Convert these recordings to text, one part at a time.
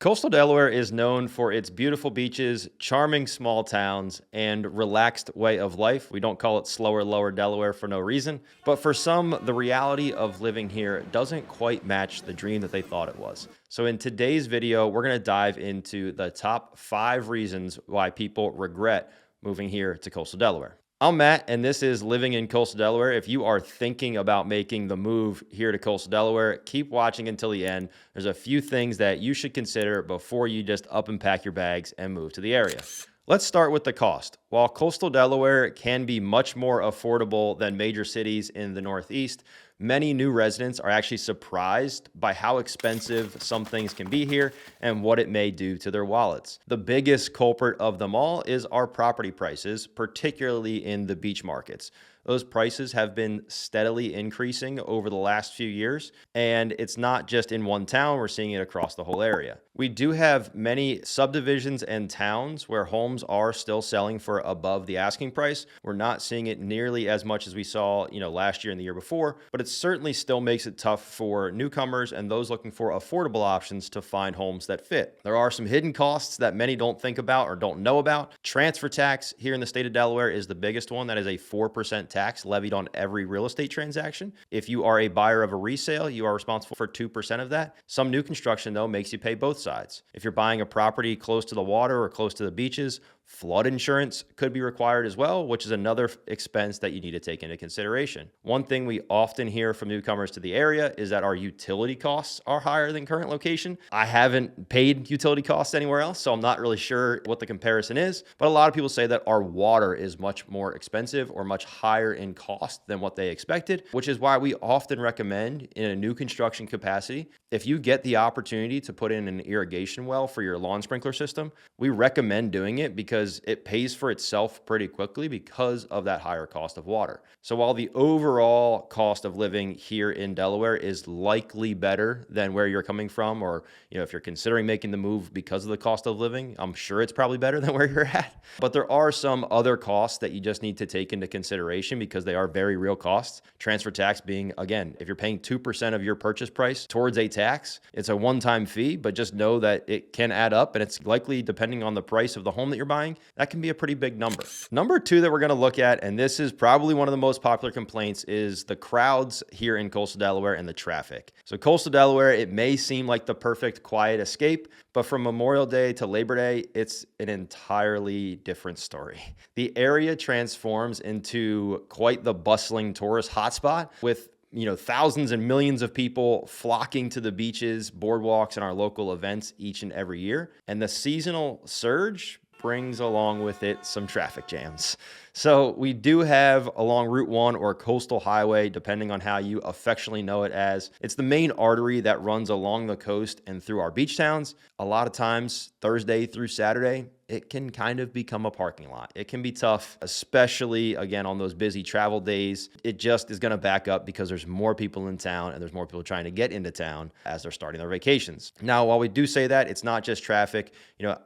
Coastal Delaware is known for its beautiful beaches, charming small towns, and relaxed way of life. We don't call it slower, lower Delaware for no reason. But for some, the reality of living here doesn't quite match the dream that they thought it was. So in today's video, we're going to dive into the top 5 reasons why people regret moving here to Coastal Delaware. I'm Matt, and this is Living in Coastal Delaware. If you are thinking about making the move here to Coastal Delaware, keep watching until the end. There's a few things that you should consider before you just up and pack your bags and move to the area. Let's start with the cost. While Coastal Delaware can be much more affordable than major cities in the Northeast, many new residents are actually surprised by how expensive some things can be here and what it may do to their wallets. The biggest culprit of them all is our property prices, particularly in the beach markets. Those prices have been steadily increasing over the last few years, and it's not just in one town, we're seeing it across the whole area. We do have many subdivisions and towns where homes are still selling for above the asking price. We're not seeing it nearly as much as we saw, last year and the year before, but it certainly still makes it tough for newcomers and those looking for affordable options to find homes that fit. There are some hidden costs that many don't think about or don't know about. Transfer tax here in the state of Delaware is the biggest one. That is a 4% tax levied on every real estate transaction. If you are a buyer of a resale, you are responsible for 2% of that. Some new construction, though, makes you pay both sides. If you're buying a property close to the water or close to the beaches, flood insurance could be required as well, which is another expense that you need to take into consideration. One thing we often hear from newcomers to the area is that our utility costs are higher than current location. I haven't paid utility costs anywhere else, so I'm not really sure what the comparison is, but a lot of people say that our water is much more expensive or much higher in cost than what they expected, which is why we often recommend in a new construction capacity, if you get the opportunity to put in an irrigation well for your lawn sprinkler system, we recommend doing it because it pays for itself pretty quickly because of that higher cost of water. So while the overall cost of living here in Delaware is likely better than where you're coming from, or if you're considering making the move because of the cost of living, I'm sure it's probably better than where you're at. But there are some other costs that you just need to take into consideration because they are very real costs. Transfer tax being, again, if you're paying 2% of your purchase price towards a tax, it's a one-time fee, but just know that it can add up, and it's likely, depending on the price of the home that you're buying, that can be a pretty big number. Number 2 that we're going to look at, and this is probably one of the most popular complaints, is the crowds here in Coastal Delaware and the traffic. So Coastal Delaware, it may seem like the perfect quiet escape, but from Memorial Day to Labor Day, it's an entirely different story. The area transforms into quite the bustling tourist hotspot with thousands and millions of people flocking to the beaches, boardwalks, and our local events each and every year. And the seasonal surge brings along with it some traffic jams. So we do have along Route 1 or Coastal Highway, depending on how you affectionately know it as. It's the main artery that runs along the coast and through our beach towns. A lot of times, Thursday through Saturday, it can kind of become a parking lot. It can be tough, especially, again, on those busy travel days. It just is going to back up because there's more people in town and there's more people trying to get into town as they're starting their vacations. Now, while we do say that, it's not just traffic.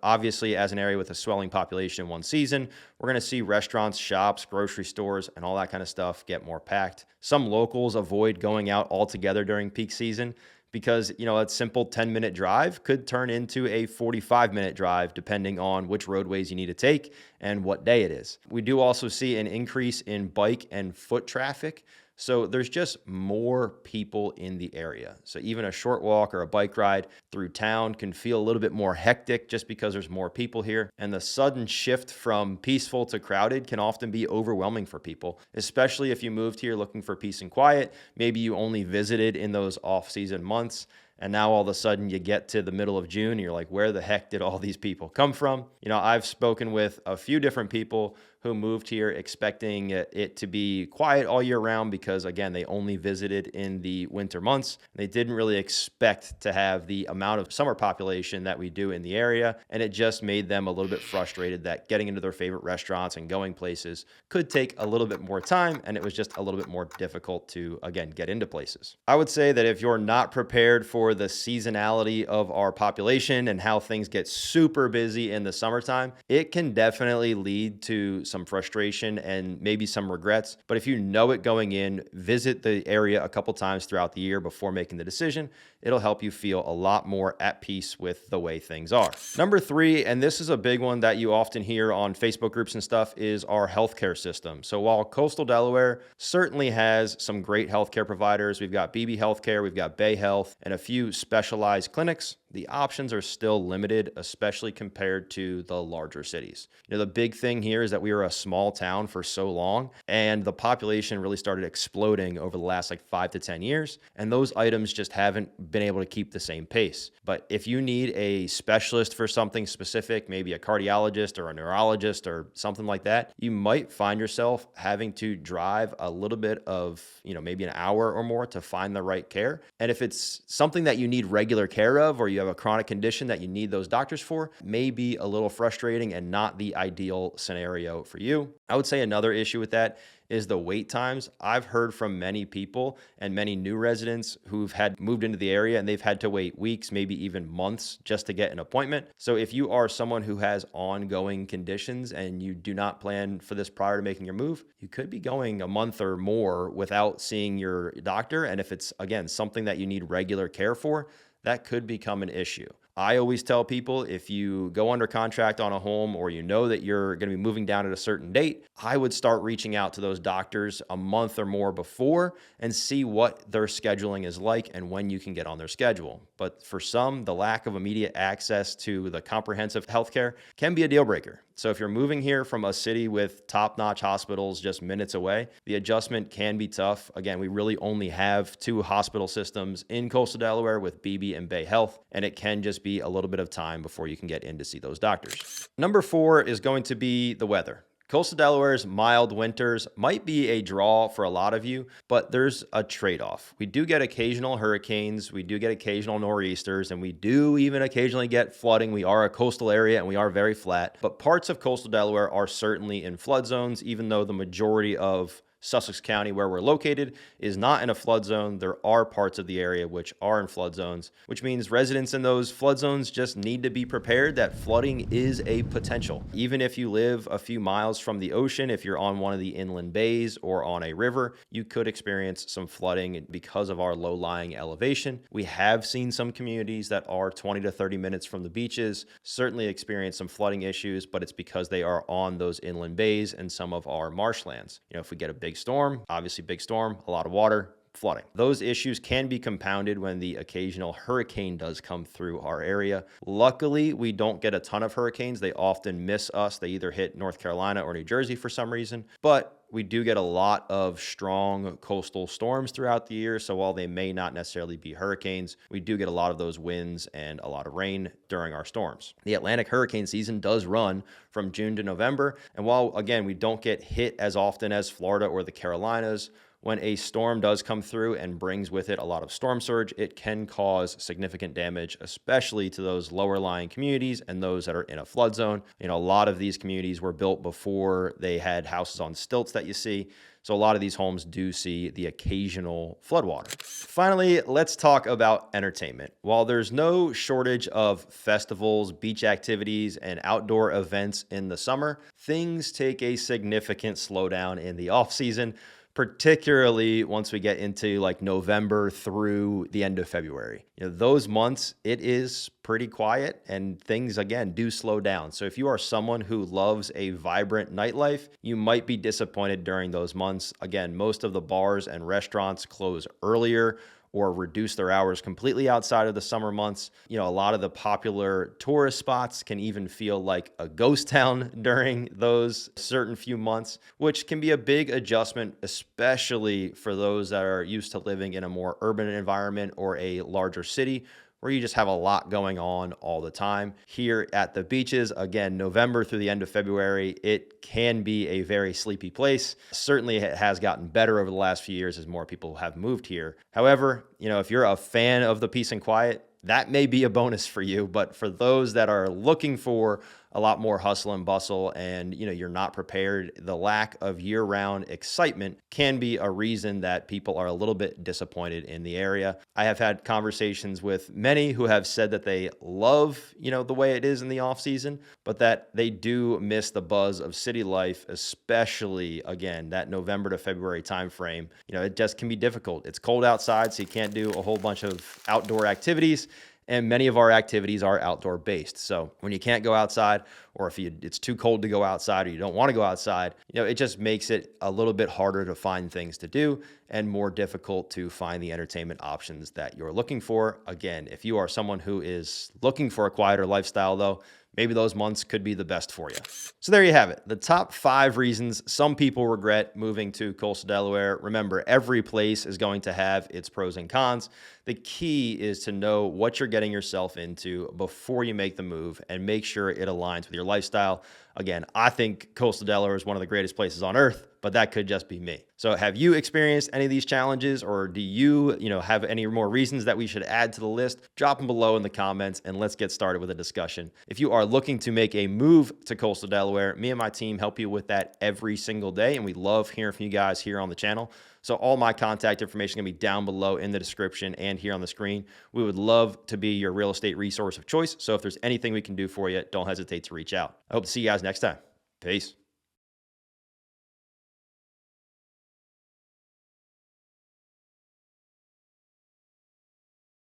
Obviously, as an area with a swelling population in one season, we're going to see restaurants, shops, grocery stores, and all that kind of stuff get more packed. Some locals avoid going out altogether during peak season because, a simple 10-minute drive could turn into a 45-minute drive depending on which roadways you need to take and what day it is. We do also see an increase in bike and foot traffic. So there's just more people in the area. So even a short walk or a bike ride through town can feel a little bit more hectic just because there's more people here. And the sudden shift from peaceful to crowded can often be overwhelming for people, especially if you moved here looking for peace and quiet. Maybe you only visited in those off-season months. And now all of a sudden you get to the middle of June and you're like, where the heck did all these people come from? I've spoken with a few different people who moved here expecting it to be quiet all year round because, again, they only visited in the winter months. They didn't really expect to have the amount of summer population that we do in the area, and it just made them a little bit frustrated that getting into their favorite restaurants and going places could take a little bit more time, and it was just a little bit more difficult to, again, get into places. I would say that if you're not prepared for the seasonality of our population and how things get super busy in the summertime, it can definitely lead to some frustration and maybe some regrets. But if you know it going in, visit the area a couple times throughout the year before making the decision. It'll help you feel a lot more at peace with the way things are. Number 3, and this is a big one that you often hear on Facebook groups and stuff, is our healthcare system. So while Coastal Delaware certainly has some great healthcare providers, we've got BB Healthcare, we've got Bay Health, and a few specialized clinics, the options are still limited, especially compared to the larger cities. The big thing here is that we were a small town for so long, and the population really started exploding over the last 5 to 10 years, and those items just haven't been able to keep the same pace. But if you need a specialist for something specific, maybe a cardiologist or a neurologist or something like that, you might find yourself having to drive a little bit of, maybe an hour or more to find the right care. And if it's something that you need regular care of, or you have a chronic condition that you need those doctors for, may be a little frustrating and not the ideal scenario for you. I would say another issue with that is the wait times. I've heard from many people and many new residents who've had moved into the area and they've had to wait weeks, maybe even months just to get an appointment. So if you are someone who has ongoing conditions and you do not plan for this prior to making your move, you could be going a month or more without seeing your doctor. And if it's, again, something that you need regular care for, that could become an issue. I always tell people, if you go under contract on a home or you know that you're going to be moving down at a certain date, I would start reaching out to those doctors a month or more before and see what their scheduling is like and when you can get on their schedule. But for some, the lack of immediate access to the comprehensive healthcare can be a deal breaker. So if you're moving here from a city with top-notch hospitals just minutes away, the adjustment can be tough. Again, we really only have 2 hospital systems in Coastal Delaware with BB and Bay Health, and it can just be a little bit of time before you can get in to see those doctors. Number 4 is going to be the weather. Coastal Delaware's mild winters might be a draw for a lot of you, but there's a trade-off. We do get occasional hurricanes, we do get occasional nor'easters, and we do even occasionally get flooding. We are a coastal area and we are very flat, but parts of Coastal Delaware are certainly in flood zones, even though the majority of Sussex County, where we're located, is not in a flood zone. There are parts of the area which are in flood zones, which means residents in those flood zones just need to be prepared that flooding is a potential. Even if you live a few miles from the ocean, if you're on one of the inland bays or on a river, you could experience some flooding because of our low-lying elevation. We have seen some communities that are 20 to 30 minutes from the beaches certainly experience some flooding issues, but it's because they are on those inland bays and some of our marshlands. If we get a big storm, obviously big storm, a lot of water, flooding. Those issues can be compounded when the occasional hurricane does come through our area. Luckily, we don't get a ton of hurricanes. They often miss us. They either hit North Carolina or New Jersey for some reason, but we do get a lot of strong coastal storms throughout the year. So while they may not necessarily be hurricanes, we do get a lot of those winds and a lot of rain during our storms. The Atlantic hurricane season does run from June to November. And while, again, we don't get hit as often as Florida or the Carolinas, when a storm does come through and brings with it a lot of storm surge, it can cause significant damage, especially to those lower lying communities and those that are in a flood zone. A lot of these communities were built before they had houses on stilts that you see. So a lot of these homes do see the occasional floodwater. Finally, let's talk about entertainment. While there's no shortage of festivals, beach activities, and outdoor events in the summer, things take a significant slowdown in the off season, particularly once we get into November through the end of February. Those months, it is pretty quiet and things, again, do slow down. So if you are someone who loves a vibrant nightlife, you might be disappointed during those months. Again, most of the bars and restaurants close earlier or reduce their hours completely outside of the summer months. A lot of the popular tourist spots can even feel like a ghost town during those certain few months, which can be a big adjustment, especially for those that are used to living in a more urban environment or a larger city, where you just have a lot going on all the time. Here at the beaches, again, November through the end of February, it can be a very sleepy place. Certainly it has gotten better over the last few years as more people have moved here. However, if you're a fan of the peace and quiet, that may be a bonus for you. But for those that are looking for a lot more hustle and bustle, and you're not prepared, the lack of year-round excitement can be a reason that people are a little bit disappointed in the area. I have had conversations with many who have said that they love, the way it is in the off season, but that they do miss the buzz of city life, especially again, that November to February timeframe. It just can be difficult. It's cold outside, so you can't do a whole bunch of outdoor activities. And many of our activities are outdoor based. So when you can't go outside, or if it's too cold to go outside, or you don't want to go outside, it just makes it a little bit harder to find things to do and more difficult to find the entertainment options that you're looking for. Again, if you are someone who is looking for a quieter lifestyle though, maybe those months could be the best for you. So there you have it. The top 5 reasons some people regret moving to Coastal Delaware. Remember, every place is going to have its pros and cons. The key is to know what you're getting yourself into before you make the move and make sure it aligns with your lifestyle. Again, I think Coastal Delaware is one of the greatest places on earth, but that could just be me. So have you experienced any of these challenges, or do you, have any more reasons that we should add to the list? Drop them below in the comments and let's get started with a discussion. If you are looking to make a move to Coastal Delaware, me and my team help you with that every single day, and we love hearing from you guys here on the channel. So all my contact information is going to be down below in the description and here on the screen. We would love to be your real estate resource of choice. So if there's anything we can do for you, don't hesitate to reach out. I hope to see you guys next time. Peace.